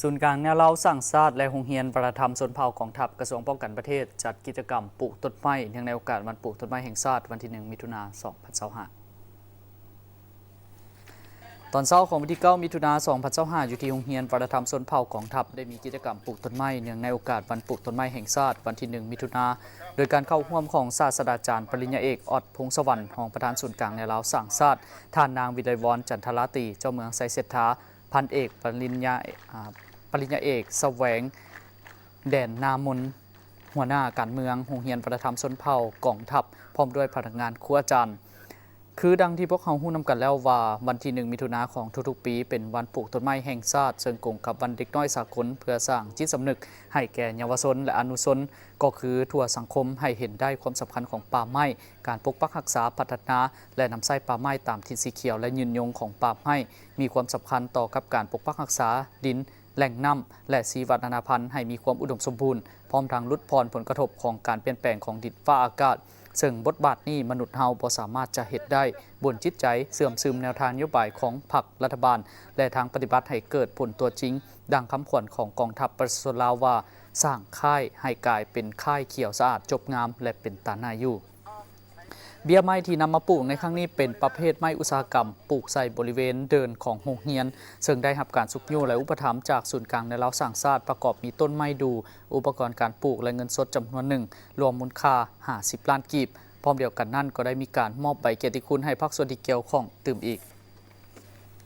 ศูนย์กลางแนวเล่าสร้างชาติและโรงเรียนประธรรมชนเผ่ากองทัพกระทรวงป้องกันประเทศจัดกิจกรรมปลูกต้นไม้เนื่องในโอกาสวันปลูกต้นไม้แห่งชาติวันที่ 1 มิถุนายน 2025ตอนเช้าของวันที่ 9 มิถุนายน 2025อยู่ที่โรงเรียนประธรรมชนเผ่ากองทัพได้มีกิจกรรมปลูกต้นไม้เนื่องในโอกาสวันปลูกต้นไม้แห่งชาติวันที่ 1 มิถุนายนโดยการเข้าร่วมของศาสตราจารย์ปริญญาเอกออดพงศวรรณรองประธานศูนย์กลางแนวเล่าสร้างชาติท่านนางวิไลวรจันทราตรีเจ้าเมืองไซเศรษฐาพันเอกปริญญาเอกแสวงแดนนามนหัวหน้าการเมืองโรงเรียนประธรรมชนเผ่ากองทัพพร้อมด้วยพนักงานครูอาจารย์คือดังที่พวกเขาฮู้นำกันแล้วว่าวันที่ 1 มิถุนายนของทุกๆปีเป็นวันปลูกต้นไม้แห่งชาติซึ่งกงกับวันเด็กน้อยสากลเพื่อสร้างจิตสำนึกให้แก่เยาวชนและอนุชนก็คือทั่วสังคมให้เห็นได้ความสำคัญของป่าไม้การปกปักรักษาพัฒนาและนำใช้ป่าไม้ตามทิศสีเขียวและยืนยงของป่าไม้มีความสำคัญต่อกับการปกปักรักษาดินแหล่งน้ำและชีวนานาพันธุ์ให้มีความอุดมสมบูรณ์พร้อมทางลดพรผลกระทบของการเปลี่ยนแปลงของดินฟ้าอากาศซึ่งบทบาทนี้มนุษย์เฮาบ่สามารถจะเฮ็ดได้บนจิตใจเสื่อมซึมแนวทางนโยบายของพรรครัฐบาลและทางปฏิบัติให้เกิดผลตัวจริงดังคำขวัญของกองทัพประชาชนลาวว่าสร้างค่ายให้กลายเป็นค่ายเขียวสะอาดจบงามและเป็นตาหน้าอยู่เบี้ยไม้ที่นำมาปลูกในครั้งนี้เป็นประเภทไม้อุตสาหกรรมปลูกใส่บริเวณเดินของโรงเรียนซึ่งได้รับการสุขโยและอุปถัมภ์จากศูนย์กลางในเล้าสร้างชาติประกอบมีต้นไม้ดูอุปกรณ์การปลูกและเงินสดจำนวนหนึ่งรวมมูลค่า50 ล้านกีบพร้อมเดียวกันนั่นก็ได้มีการมอบใบเกียรติคุณให้ภาคส่วนที่เกี่ยวข้องตื่มอีก